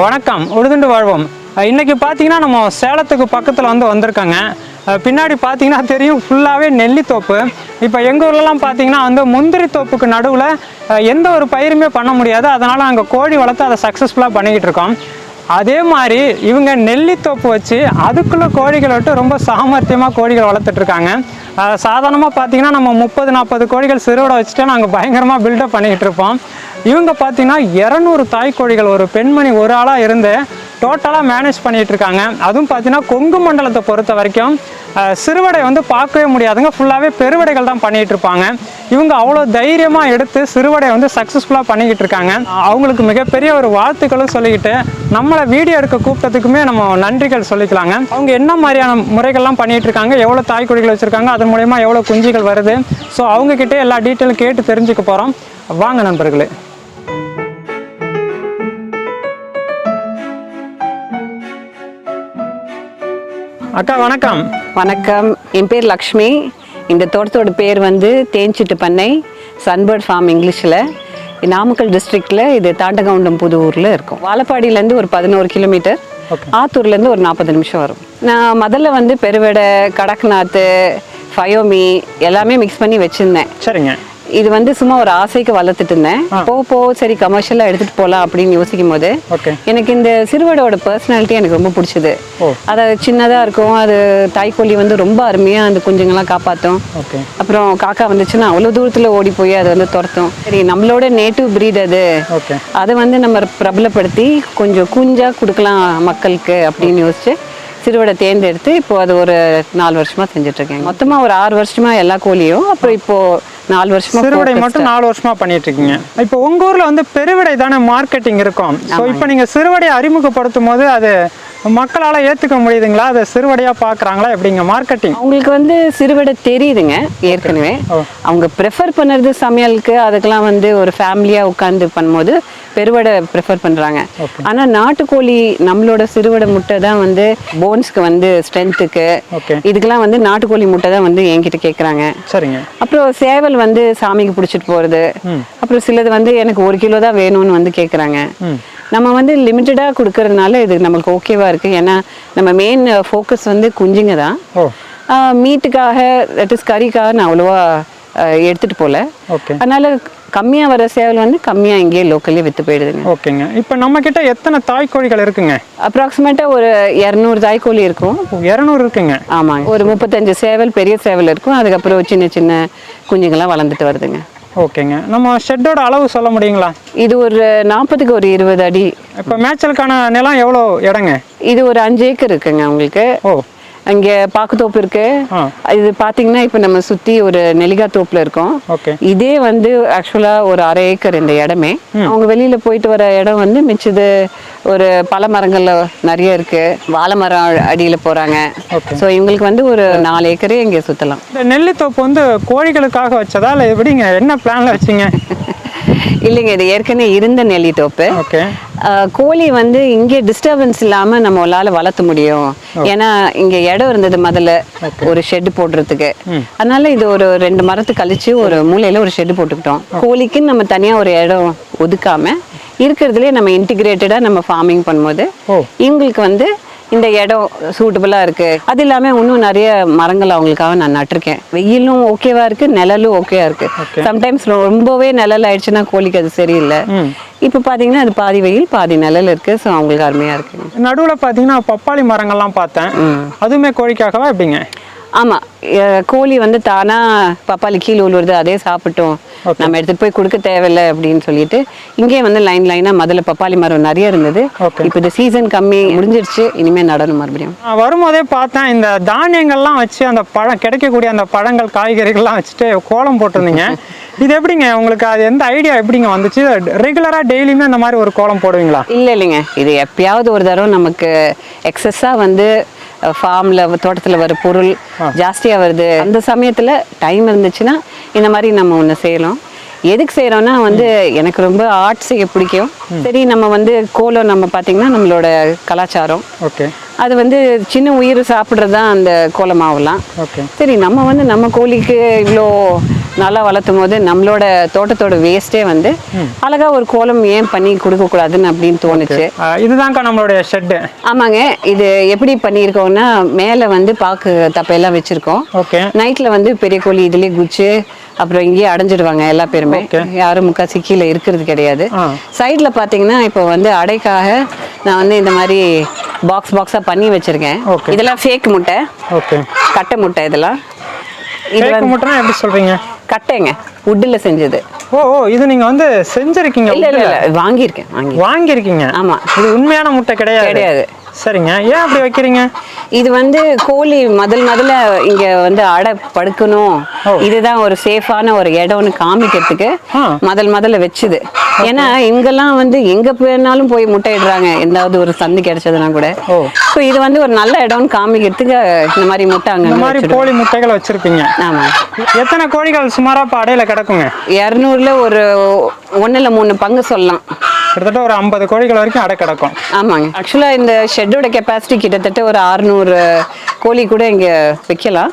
வணக்கம், உழுதுண்டு வாழ்வோம். இன்னைக்கு பார்த்தீங்கன்னா நம்ம சேலத்துக்கு பக்கத்தில் வந்திருக்காங்க. பின்னாடி பார்த்தீங்கன்னா தெரியும், ஃபுல்லாகவே நெல்லித்தோப்பு. இப்போ எங்கள் ஊர்லலாம் பார்த்தீங்கன்னா முந்திரி தோப்புக்கு நடுவில் எந்த ஒரு பயிருமே பண்ண முடியாது. அதனால் அங்கே கோழி வளர்த்து அதை சக்ஸஸ்ஃபுல்லாக பண்ணிக்கிட்டு இருக்கோம். அதே மாதிரி இவங்க நெல்லித்தோப்பு வச்சு அதுக்குள்ளே கோழிகளை விட்டு ரொம்ப சாமர்த்தியமாக கோழிகள் வளர்த்துட்ருக்காங்க. சாதாரணமாக பார்த்தீங்கன்னா நம்ம 30-40 கோழிகள் சிறுவடை வச்சுட்டு நாங்கள் பயங்கரமாக பில்டப் பண்ணிக்கிட்டு இருப்போம். இவங்க பார்த்தீங்கன்னா 200 தாய் கோழிகள், ஒரு பெண்மணி ஒரு ஆளாக இருந்து டோட்டலாக மேனேஜ் பண்ணிகிட்டு இருக்காங்க. அதுவும் பார்த்தீங்கன்னா கொங்கு மண்டலத்தை பொறுத்த வரைக்கும் சிறுவடை பார்க்கவே முடியாதுங்க, ஃபுல்லாகவே பெருவடைகள் தான் பண்ணிகிட்டு இருப்பாங்க. இவங்க அவ்வளோ தைரியமாக எடுத்து சிறுவடை சக்ஸஸ்ஃபுல்லாக பண்ணிக்கிட்டு இருக்காங்க. அவங்களுக்கு மிகப்பெரிய ஒரு வாழ்த்துக்களும் சொல்லிக்கிட்டு நம்மளை வீடியோ எடுக்க கூப்பிட்டதுக்குமே நம்ம நன்றிகள் சொல்லிக்கலாங்க. அவங்க என்ன மாதிரியான முறைகள்லாம் பண்ணிகிட்டு இருக்காங்க, எவ்வளோ தாய் கோழிகள் வச்சுருக்காங்க, அதன் மூலயமா எவ்வளோ குஞ்சுகள் வருது, ஸோ அவங்கக்கிட்டே எல்லா டீட்டெயிலும் கேட்டு தெரிஞ்சுக்க போகிறோம். வாங்க நண்பர்களே. அக்கா வணக்கம். வணக்கம், என் பேர் லக்ஷ்மி. இந்த தோட்டத்தோட பேர் தேன்சிட்டு பண்ணை, சன்பர்ட் ஃபார்ம் இங்கிலீஷில். நாமக்கல் டிஸ்ட்ரிக்டில் இது தாண்டகவுண்டம் புது ஊரில் இருக்கும். வாழப்பாடியிலேருந்து ஒரு 11 கிலோமீட்டர், ஆத்தூர்லேருந்து ஒரு 40 நிமிஷம் வரும். நான் முதல்ல பெருவடை, கடக்நாத்து, ஃபயோமி எல்லாமே மிக்ஸ் பண்ணி வச்சுருந்தேன். சரிங்க. இது சும்மா ஒரு ஆசைக்கு வளர்த்துட்டு இருந்தேன். போ சரி கமர்ஷியலாக எடுத்துகிட்டு போகலாம் அப்படின்னு யோசிக்கும் போது எனக்கு இந்த சிறுவடோட பர்சனாலிட்டி எனக்கு ரொம்ப பிடிச்சது. அது சின்னதாக இருக்கும், அது தாய்க்கோழி ரொம்ப அருமையாக அந்த குஞ்சுங்கள்லாம் காப்பாற்றும். அப்புறம் காக்கா வந்துச்சுன்னா அவ்வளோ தூரத்தில் ஓடி போய் அது துரத்தும். சரி, நம்மளோட நேட்டிவ் பிரீட் அது, அதை நம்ம பிரபலப்படுத்தி கொஞ்சம் குஞ்சாக கொடுக்கலாம் மக்களுக்கு அப்படின்னு யோசிச்சு சிறுவடை தேர்ந்தெடுத்து இப்போ அது ஒரு 4 வருஷமா செஞ்சுட்டு இருக்கேன். மொத்தமா ஒரு 6 வருஷமா எல்லா கோழியும், அப்புறம் இப்போ 4 வருஷமா சிறுவடை மட்டும் 4 வருஷமா பண்ணிட்டு இருக்கீங்க. இப்போ உங்க ஊர்ல பெருவிடை தானே மார்க்கெட்டிங் இருக்கும். ஸோ இப்போ நீங்க சிறுவடையை அறிமுகப்படுத்தும் போது அது மக்களால் ஏற்றுக்க முடியுதுங்களா? அதை சிறுவடையாக பார்க்குறாங்களா? எப்படிங்க மார்க்கெட்டிங்? அவங்களுக்கு சிறுவடை தெரியுதுங்க ஏற்கனவே. அவங்க ப்ரிஃபர் பண்ணுறது சமையலுக்கு, அதுக்கெல்லாம் ஒரு ஃபேமிலியாக உட்காந்து பண்ணும்போது பெருவடை ப்ரிஃபர் பண்ணுறாங்க. ஆனால் நாட்டுக்கோழி நம்மளோட சிறுவடை முட்டை தான் போன்ஸ்க்கு ஸ்ட்ரென்த்துக்கு, இதுக்கெல்லாம் நாட்டுக்கோழி முட்டை தான் என்கிட்ட கேட்குறாங்க. சரிங்க. அப்புறம் சேவல் சாமிக்கு பிடிச்சிட்டு போகிறது, அப்புறம் சிலது எனக்கு 1 கிலோ தான் வேணும்னு கேட்குறாங்க. நம்ம லிமிட்டடாக கொடுக்கறதுனால இது நம்மளுக்கு ஓகேவா இருக்கு. ஏன்னா நம்ம மெயின் ஃபோக்கஸ் குஞ்சுங்க தான். மீட்டுக்காக, தட் இஸ் கறிக்காக நான் அவ்வளோவா எடுத்துட்டு போகல. அதனால கம்மியாக வர சேவல் கம்மியாக இங்கேயே லோக்கல்லே விற்று போயிடுதுங்க. ஓகேங்க. இப்போ நம்ம கிட்ட எத்தனை தாய்க்கோழிகள் இருக்குங்க? அப்ராக்சிமேட்டாக ஒரு 200 தாய்க்கோழி இருக்கும். 200 இருக்குங்க? ஆமாங்க. ஒரு 35 சேவல், பெரிய சேவல் இருக்கும். அதுக்கப்புறம் சின்ன சின்ன குஞ்சுங்கள்லாம் வளர்ந்துட்டு வருதுங்க. ஓகேங்க. நம்ம ஷெட்டோட அளவு சொல்ல முடியுங்களா? இது ஒரு 40க்கு ஒரு 20 அடி. இப்போ மேய்ச்சலுக்கான நிலம் எவ்வளோ இடங்க? இது ஒரு 5 ஏக்கர் இருக்குங்க உங்களுக்கு. அங்கே பாக்குத்தோப்பு இருக்கு. இது பாத்தீங்கன்னா இப்ப நம்ம சுத்தி ஒரு நெல்லிக்காய் தோப்புல இருக்கோம். இதே ஆக்சுவலா ஒரு 1/2 ஏக்கர் இந்த இடமே. அவங்க வெளியில போயிட்டு வர இடம் மிச்சது ஒரு பல மரங்கள்ல நிறைய இருக்கு. வாழை மரம் அடியில போறாங்க. ஸோ இவங்களுக்கு ஒரு 4 ஏக்கரே இங்கே சுத்தலாம். இந்த நெல்லித்தோப்பு கோழிகளுக்காக வச்சதா இல்லை எப்படிங்க? என்ன பிளான்ல வச்சிங்க? இல்லைங்க, இது ஏற்கனவே இருந்த நெல்லித்தோப்பு. கோழி இங்கே டிஸ்டர்பன்ஸ் இல்லாம நம்மளால வளர்த்த முடியும். ஏன்னா இங்க இடம் இருந்தது முதல்ல ஒரு ஷெட் போடுறதுக்கு. அதனால இது ஒரு 2 மரத்து கழிச்சு ஒரு மூலையில ஒரு ஷெட் போட்டுக்கிட்டோம். கோழிக்குன்னு நம்ம தனியா ஒரு இடம் ஒதுக்காம இருக்கிறதுலே நம்ம இன்டிகிரேட்டடா நம்ம ஃபார்மிங் பண்ணும்போது இவங்களுக்கு இந்த இடம் சூட்டபுளா இருக்கு. அது இல்லாம இன்னும் நிறைய மரங்கள் அவங்களுக்காக நான் நட்டிருக்கேன். வெயிலும் ஓகேவா இருக்கு, நிழலும் ஓகேவா இருக்கு. சம்டைம்ஸ் ரொம்பவே நிழல் ஆயிடுச்சுன்னா கோழிக்கு அது சரியில்லை. இப்ப பாத்தீங்கன்னா அது பாதி வெயில் பாதி நிழல் இருக்கு. ஸோ அவங்களுக்கு அருமையா இருக்கு. நடுவுல பாத்தீங்கன்னா பப்பாளி மரங்கள்லாம் பார்த்தேன். அதுவுமே கோழிக்காகவா எப்படிங்க? ஆமா, கோழி தானா பப்பாளி கீழே உழுவுறது அதே சாப்பிட்டோம், நம்ம எடுத்துட்டு போய் கொடுக்க தேவையில்லை அப்படின்னு சொல்லிட்டு இங்கே லைனா முதல்ல பப்பாளி மரம் நிறைய இருந்தது. இப்போ இந்த சீசன் கம்மி முடிஞ்சிருச்சு, இனிமே நடணும் மறுபடியும். வரும்போதே பார்த்தேன் இந்த தானியங்கள்லாம் வச்சு அந்த பழம் கிடைக்கக்கூடிய அந்த பழங்கள் காய்கறிகள்லாம் வச்சுட்டு கோலம் போட்டிருந்தீங்க. இது எப்படிங்க உங்களுக்கு அது எந்த ஐடியா எப்படிங்க வந்துச்சு? ரெகுலரா டெய்லியுமே அந்த மாதிரி ஒரு கோலம் போடுவீங்களா? இல்லைங்க, இது எப்பயாவது ஒரு தடவை நமக்கு எக்ஸஸா ஃபார்ம்ல தோட்டத்தில் வர பொருள் ஜாஸ்தியாக வருது, அந்த சமயத்தில் டைம் இருந்துச்சுன்னா இந்த மாதிரி நம்ம ஒன்று செய்யலாம். எதுக்கு செய்கிறோன்னா எனக்கு ரொம்ப ஆர்ட் செய்ய பிடிக்கும். சரி, நம்ம கோலம் நம்ம பார்த்திங்கன்னா நம்மளோட கலாச்சாரம். அது சின்ன உயிர் சாப்பிட்றது தான் அந்த கோலமாகலாம். சரி, நம்ம நம்ம கோழிக்கு இவ்வளோ நல்லா வளர்த்தும் போது நம்மளோட தோட்டத்தோட வேஸ்ட்டே வந்து அழகா ஒரு கோலம் ஏன் பண்ணி கொடுக்க கூடாதுன்னு அப்படின்னு தோணுச்சு. இதுதான்க்கா நம்மளுடைய ஷெட்டு. ஆமாங்க. இது எப்படி பண்ணியிருக்கோம்னா மேலே வந்து பாக்கு தப்பையெல்லாம் வச்சிருக்கோம். ஓகே. நைட்ல வந்து பெரிய கோழி இதுலயே குச்சி அப்புறம் இங்கேயே அடைஞ்சிடுவாங்க எல்லா பேருமே. யாரும் முக்காசி கீழே இருக்கிறது கிடையாது. சைட்ல பாத்தீங்கன்னா இப்போ வந்து அடைக்காக நான் வந்து இந்த மாதிரி பாக்ஸா பண்ணி வச்சிருக்கேன். இதெல்லாம் ஃபேக் முட்டை. ஓகே. கட்டை முட்டை இதெல்லாம். இது முட்டைனா எப்படி சொல்றீங்க? கட்டைங்க, வுட்ல செஞ்சது. ஓ இது நீங்க வந்து செஞ்சிருக்கீங்க? இல்ல வாங்கியிருக்கீங்க. ஆமா. இது உண்மையான முட்டை கிடையாது. சரிங்க. ஏன் அப்படி வைக்கிறீங்க? இது வந்து கோழி முதல்ல இங்க வந்து அடை படுக்கணும், இதுதான் ஒரு சேஃபான ஒரு இடம்னு காமிக்கிறதுக்கு முதல்ல வச்சுது. ஏன்னா இங்கெல்லாம் வந்து எங்க போனாலும் போய் முட்டையிடுறாங்க, எந்தாவது ஒரு சந்து கிடைச்சதுன்னா கூட. ஸோ இது வந்து ஒரு நல்ல இடம்னு காமிக்கிறதுக்கு இந்த மாதிரி முட்டை அங்க மாதிரி கோழி முட்டைகளை வச்சிருப்பீங்க. ஆமா. எத்தனை கோழிகள் சுமாரா இப்போ அடையில கிடக்குங்க? 200ல ஒரு 1 இல்ல 3 பங்கு சொல்லலாம். கிட்டத்தட்ட ஒரு 50 கோழிகள் வரைக்கும் அடை கிடக்கும். ஆமாங்க. ஆக்சுவலா இந்த ஷெட்டோட கெப்பாசிட்டி கிட்டத்தட்ட ஒரு 600 கோழி கூட இங்க வைக்கலாம்.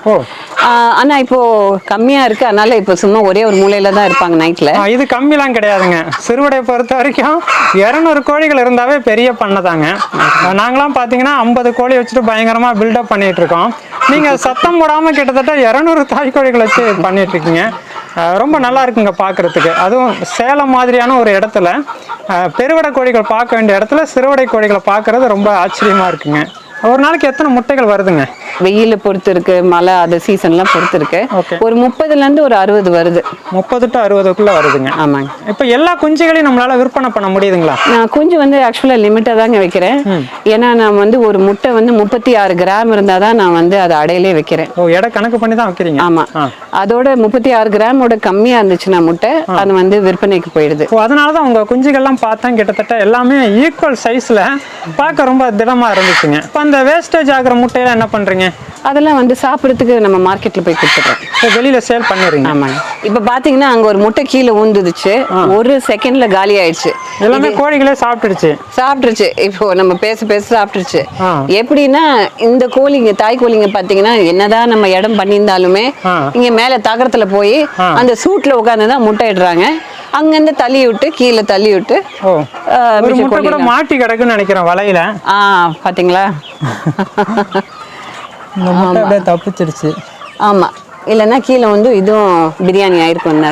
ஆனா இப்போ கம்மியா இருக்கு, அதனால இப்போ சும்மா ஒரே ஒரு மூலையில தான் இருப்பாங்க நைட்ல. இது கம்மிலாம் கிடையாதுங்க. சிறுவடை பொறுத்த வரைக்கும் 200 கோழிகள் இருந்தாவே பெரிய பண்ணதாங்க. நாங்களாம் பாத்தீங்கன்னா 50 கோழி வச்சுட்டு பயங்கரமா பில்டப் பண்ணிட்டு இருக்கோம். நீங்க சத்தம் போடாம கிட்டத்தட்ட 200 தாய் கோழிகள் வச்சு பண்ணிட்டு இருக்கீங்க. ரொம்ப நல்லா இருக்குங்க பார்க்கறதுக்கு. அதுவும் சேலம் மாதிரியான ஒரு இடத்துல பெருவடை கோழிகள் பார்க்க வேண்டிய இடத்துல சிறுவடை கோழிகளை பார்க்கறது ரொம்ப ஆச்சரியமா இருக்குங்க. ஒரு நாளைக்கு எத்தனை முட்டைகள் வருதுங்க? வெயில பொறுத்து இருக்கு, மழை அது சீசன்லாம் பொறுத்து இருக்கு. ஒரு 30ல இருந்து ஒரு 60 வருது. 30 to 60க்குள்ள வருதுங்க. ஆமாங்க. இப்போ எல்லா குஞ்சுகளையும் நம்மளால விற்பனை பண்ண முடியுதுங்களா? நான் குஞ்சு வந்து ஆக்சுவலா லிமிட்டா தாங்க வைக்கிறேன். ஏன்னா நான் வந்து ஒரு முட்டை வந்து 36 கிராம் இருந்தாதான் நான் வந்து அதை அடையிலே வைக்கிறேன். எடை கணக்கு பண்ணி தான் வைக்கிறீங்க? ஆமா. அதோட 36 கிராமோட கம்மியா இருந்துச்சுன்னா முட்டை அது வந்து விற்பனைக்கு போயிடுது. அதனாலதான் உங்க குஞ்சுகள்லாம் பார்த்தா கிட்டத்தட்ட எல்லாமே ஈக்குவல் சைஸ்ல பார்க்க ரொம்ப திடமா இருந்துச்சுங்க. அந்த வேஸ்டேஜ் ஆகிற முட்டையெல்லாம் என்ன பண்றீங்க? அதெல்லாம் வந்து சாப்பிட்றதுக்கு நம்ம மார்க்கெட்ல போய் கொடுத்துட்றோம். வெளியில சேல் பண்ணிடுறீங்க? ஆமாங்க. இப்ப பாத்தீங்கன்னா அங்க ஒரு முட்டை கீழே ஊந்துடுச்சு, ஒரு செகண்ட்ல காலி ஆயிடுச்சு. எல்லாமே கோழிகளே சாப்பிட்டுருச்சு. இப்போ நம்ம பேச சாப்பிட்டுருச்சு. எப்படின்னா இந்த கோழிங்க தாய் கோழிங்க பாத்தீங்கன்னா என்னதான் நம்ம இடம் பண்ணியிருந்தாலுமே இங்க மேல தகரத்துல போய் அந்த சூட்ல உட்காந்துதான் முட்டை இடுறாங்க. அங்கிருந்து தள்ளி விட்டு கீழே தள்ளி விட்டு மாட்டி கிடக்குன்னு நினைக்கிறேன் வலையில. பாத்தீங்களா? தப்பிச்சிருச்சு. ஆமா, இல்லைன்னா கீழே வந்து இதுவும் பிரியாணி ஆயிருக்கும்.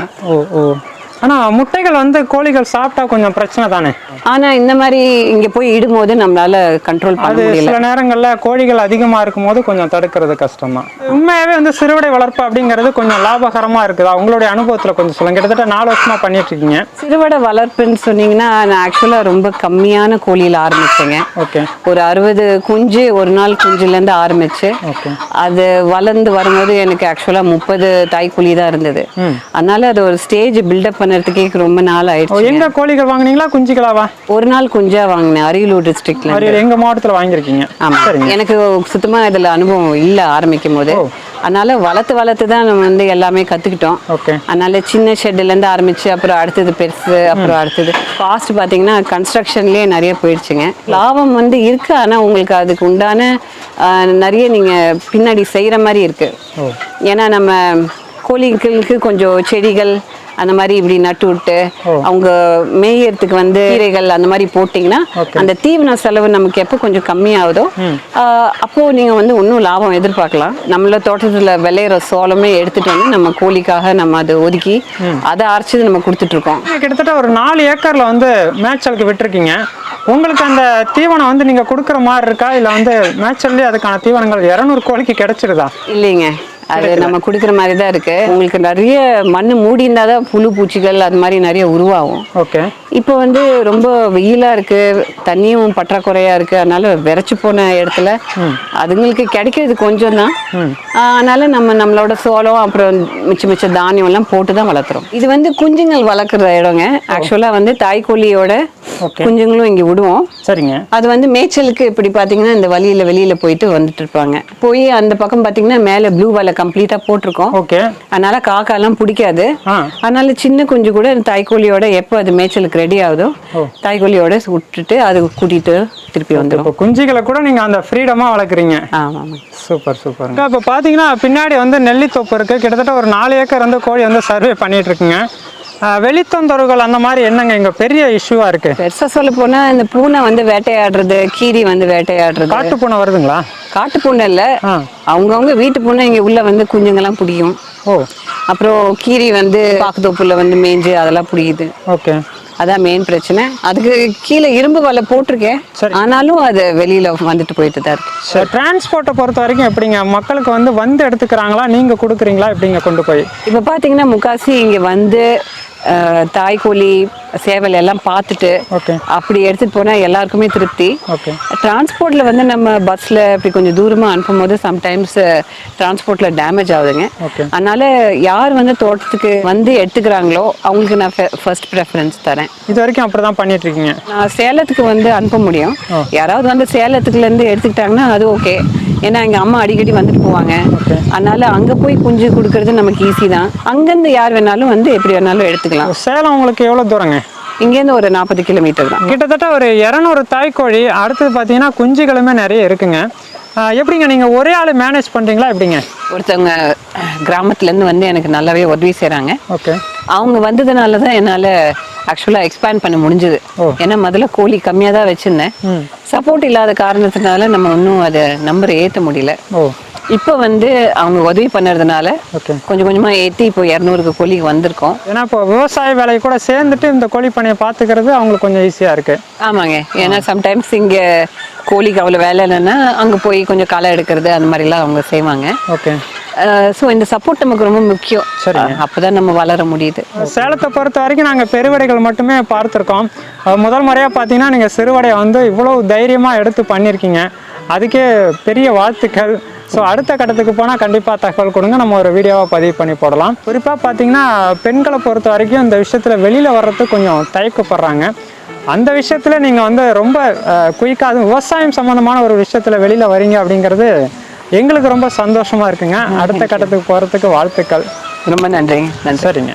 ஆனா முட்டைகள் வந்து கோழிகள் சாப்பிட்டா கொஞ்சம் பிரச்சனை தானே? ஆனா இந்த மாதிரி இங்க போய் இடும்போது நம்மளால கண்ட்ரோல் பண்ண முடியல. சில நேரங்கள்ல கோழிகள் அதிகமா இருக்கும் போது கொஞ்சம் தடுக்கிறது கஷ்டம் தான். உண்மையாவே வந்து சிறுவடை வளர்ப்பு அப்படிங்கிறது கொஞ்சம் லாபகரமா இருக்குதா? உங்களுடைய அனுபவத்துல கொஞ்சம் சொல்லுங்க. கிட்டத்தட்ட 4 வருஷமா பண்ணிட்டு இருக்கீங்க. சிறுவடை வளர்ப்புன்னு சொன்னீங்கன்னா நான் ஆக்சுவலா ரொம்ப கம்மியான கோழியில ஆரம்பிச்சேங்க. ஒரு 60 குஞ்சு ஒரு நாள் குஞ்சுல இருந்து ஆரம்பிச்சு அது வளர்ந்து வரும்போது எனக்கு ஆக்சுவலா 30 தாய் கோழி தான் இருந்தது. அதனால அது ஒரு ஸ்டேஜ் பில்டப் பண்ணறதுக்கே ரொம்ப நாள் ஆயிடுச்சு. எங்க கோழிகள் வாங்குனீங்களா குஞ்சுகளாவா? ஒரு நாள் குஞ்சா வாங்கினேன், அரியலூர் டிஸ்ட்ரிக்ட்ல. எங்க மாவட்டத்துல வாங்கிருக்கீங்க? ஆமா. எனக்கு சுத்தமா இதுல அனுபவம் இல்ல ஆரம்பிக்கும் போது. அதனால வளர்த்து தான் நம்ம வந்து எல்லாமே கத்துக்கிட்டோம். அதனால சின்ன ஷெட்ல இருந்து ஆரம்பிச்சு அப்புறம் அடுத்தது பெருசு, அப்புறம் அடுத்தது காஸ்ட் பாத்தீங்கன்னா கன்ஸ்ட்ரக்ஷன்லயே நிறைய போயிடுச்சுங்க. லாபம் வந்து இருக்கு, ஆனா உங்களுக்கு அதுக்கு உண்டான நிறைய நீங்க பின்னாடி செய்யற மாதிரி இருக்கு. ஏன்னா நம்ம கோழிகளுக்கு கொஞ்சம் செடிகள் அந்த மாதிரி இப்படி நட்டு விட்டு அவங்க மேயறதுக்கு வந்து கீரைகள் அந்த மாதிரி போட்டீங்கன்னா அந்த தீவன செலவு நமக்கு எப்போ கொஞ்சம் கம்மியாகுதோ அப்போ நீங்க வந்து இன்னும் லாபம் எதிர்பார்க்கலாம். நம்மள தோட்டத்துல விளையிற சோளமே எடுத்துட்டு வந்து நம்ம கோழிக்காக நம்ம அதை ஒதுக்கி அதை அரைச்சி நம்ம கொடுத்துட்டு இருக்கோம். கிட்டத்தட்ட ஒரு 4 ஏக்கர்ல வந்து மேய்ச்சலுக்கு விட்டுருக்கீங்க. உங்களுக்கு அந்த தீவனம் வந்து நீங்க கொடுக்குற மாதிரி இருக்கா, இல்ல வந்து மேய்ச்சல்லே அதுக்கான தீவனங்கள் 200 கோழிக்கு கிடைச்சிருதா? இல்லைங்க, அது நம்ம குடுக்குற மாதிரி தான் இருக்கு. உங்களுக்கு நிறைய மண்ணு மூடி இருந்தாதான் புழு பூச்சிகள் அது மாதிரி நிறைய உருவாகும். இப்போ வந்து ரொம்ப வெயிலா இருக்கு, தண்ணியும் பற்றாக்குறையா இருக்கு. அதனால விரைச்சு போன இடத்துல அதுங்களுக்கு கிடைக்கிறது கொஞ்சம் தான். அதனால நம்மளோட சோளம் அப்புறம் மிச்ச தானியம் எல்லாம் போட்டுதான் வளர்த்துறோம். இது வந்து குஞ்சுங்கள் வளர்க்குற இடங்க. ஆக்சுவலா வந்து தாய்கோழியோட குஞ்சுங்களும் இங்க விடுவோம். சரிங்க. அது வந்து மேய்ச்சலுக்கு இப்படி பாத்தீங்கன்னா இந்த வெளியில போயிட்டு வந்துட்டு இருப்பாங்க. போய் அந்த பக்கம் பாத்தீங்கன்னா மேல ப்ளூ வலை கம்ப்ளீட்டா போட்டிருக்கோம். ஓகே. அதனால காக்காலாம் பிடிக்காது. அதனால சின்ன குஞ்சு கூட தாய்க்கோழியோட எப்போ அது மேய்ச்சலுக்கு ரெடி ஆகுதோ தாய்க்கோழியோட விட்டுட்டு அது கூட்டிட்டு திருப்பி வந்துடும். இப்போ குஞ்சுகளை கூட நீங்க அந்த ஃப்ரீடமா வளர்க்குறீங்க. ஆமாம். Super super. இப்போ பார்த்தீங்கன்னா பின்னாடி வந்து நெல்லித்தோப்பு இருக்கு. கிட்டத்தட்ட ஒரு 4 ஏக்கர் வந்து கோழி வந்து சர்வே பண்ணிட்டு இருக்குங்க. வெளித்தொந்தரவுகள் அந்த மாதிரி என்னங்க இங்க பெரிய இஷ்யூவா இருக்கு? பெருசா சொல்ல போனா இந்த பூனை வந்து வேட்டையாடுறது, கீரி வந்து வேட்டையாடுறது. காட்டு பூனை வருதுங்களா? காட்டு பூனை இல்ல, அவங்கவுங்க வீட்டு பூனை இங்க உள்ள வந்து குஞ்சுங்கெல்லாம் பிடிக்கும். அப்புறம் கீரி வந்து பாக்குத்தோப்புல வந்து மேய்ஞ்சு அதெல்லாம் பிடிக்குது. ஓகே. அதான் மெயின் பிரச்சனை. அதுக்கு கீழே இரும்பு வலை போட்டிருக்கேன், ஆனாலும் அது வெளியில வந்துட்டு போயிட்டு தான் இருக்கு. டிரான்ஸ்போர்ட்டை பொறுத்த வரைக்கும் எப்படிங்க? மக்களுக்கு வந்து எடுத்துக்கிறாங்களா, நீங்க கொடுக்குறீங்களா, எப்படிங்க கொண்டு போய்? இப்ப பாத்தீங்கன்னா முக்காசி இங்க வந்து தாய்க்கோழி சேவல் எல்லாம் பார்த்துட்டு அப்படி எடுத்துட்டு போனா எல்லாருக்குமே திருப்தி. டிரான்ஸ்போர்ட்ல வந்து நம்ம பஸ்ல இப்படி கொஞ்சம் தூரமா அனுப்பும் போது சம்டைம்ஸ் டிரான்ஸ்போர்ட்ல டேமேஜ் ஆகுதுங்க. அதனால யார் வந்து தோட்டத்துக்கு வந்து எடுத்துக்கிறாங்களோ அவங்களுக்கு நான் ஃபர்ஸ்ட் ப்ரெஃபரன்ஸ் தரேன். இது வரைக்கும் அப்படிதான் பண்ணிட்டு இருக்கீங்க? நான் சேலத்துக்கு வந்து அனுப்ப முடியும். யாராவது வந்து சேலத்துக்குல இருந்து எடுத்துக்கிட்டாங்கன்னா அது ஓகே. ஏன்னா எங்க அம்மா அடிக்கடி வந்துட்டு போவாங்க. அதனால அங்க போய் குஞ்சு கொடுக்கறது நமக்கு ஈஸி தான். அங்கிருந்து யார் வேணாலும் வந்து எப்படி வேணாலும் எடுத்துக்கலாம். சேலம் உங்களுக்கு எவ்வளவு தூரங்க? இங்கேருந்து ஒரு 40 கிலோமீட்டர் தான். கிட்டத்தட்ட ஒரு 200 தாய்க்கோழி. அடுத்தது பார்த்தீங்கன்னா குஞ்சுகளுமே நிறைய இருக்குங்க. எப்படிங்க நீங்க ஒரே ஆள் மேனேஜ் பண்றீங்களா, எப்படிங்க? ஒருத்தவங்க கிராமத்துல இருந்து வந்து எனக்கு நல்லாவே உதவி செய்றாங்க. ஓகே. அவங்க வந்ததுனால தான் என்னால ஆக்சுவலா எக்ஸ்பேண்ட் பண்ண முடிஞ்சது. ஏன்னா முதல்ல கோழி கம்மியா தான் வச்சிருந்தேன். சப்போர்ட் இல்லாத காரணத்தினால நம்ம இன்னும் அதை நம்பரை ஏற்ற முடியல. இப்போ வந்து அவங்க உதவி பண்ணுறதுனால கொஞ்சம் கொஞ்சமா ஏற்றி இப்போ 200 கோழிக்கு வந்திருக்கோம். ஏன்னா இப்போ விவசாய வேலையை கூட சேர்ந்துட்டு இந்த கோழி பண்ணையை பார்த்துக்கிறது அவங்களுக்கு கொஞ்சம் ஈஸியா இருக்கு. ஆமாங்க. ஏன்னா சம்டைம்ஸ் இங்க கோழிக்கு அவ்வளோ வேலை இல்லைன்னா அங்கே போய் கொஞ்சம் களை எடுக்கிறது அந்த மாதிரிலாம் அவங்க செய்வாங்க. ஓகே. ஸோ இந்த சப்போர்ட் நமக்கு ரொம்ப முக்கியம். சரி, அப்போதான் நம்ம வளர முடியுது. சேலத்தை பொறுத்த வரைக்கும் நாங்கள் பெருவடைகள் மட்டுமே பார்த்துருக்கோம். முதல் முறையாக பார்த்தீங்கன்னா நீங்கள் சிறுவடையை வந்து இவ்வளோ தைரியமாக எடுத்து பண்ணியிருக்கீங்க. அதுக்கே பெரிய வாழ்த்துக்கள். ஸோ அடுத்த கட்டத்துக்கு போனால் கண்டிப்பாக தகவல் கொடுங்க, நம்ம ஒரு வீடியோவை பதிவு பண்ணி போடலாம். குறிப்பாக பார்த்தீங்கன்னா பெண்களை பொறுத்த வரைக்கும் இந்த விஷயத்தில் வெளியில் வர்றதுக்கு கொஞ்சம் தயக்கப்படுறாங்க. அந்த விஷயத்தில் நீங்கள் வந்து ரொம்ப குயிக்காக, அது விவசாயம் சம்மந்தமான ஒரு விஷயத்தில் வெளியில் வரீங்க அப்படிங்கிறது எங்களுக்கு ரொம்ப சந்தோஷமாக இருக்குங்க. அடுத்த கட்டத்துக்கு போகிறதுக்கு வாழ்த்துக்கள். ரொம்ப நன்றிங்க. சரிங்க.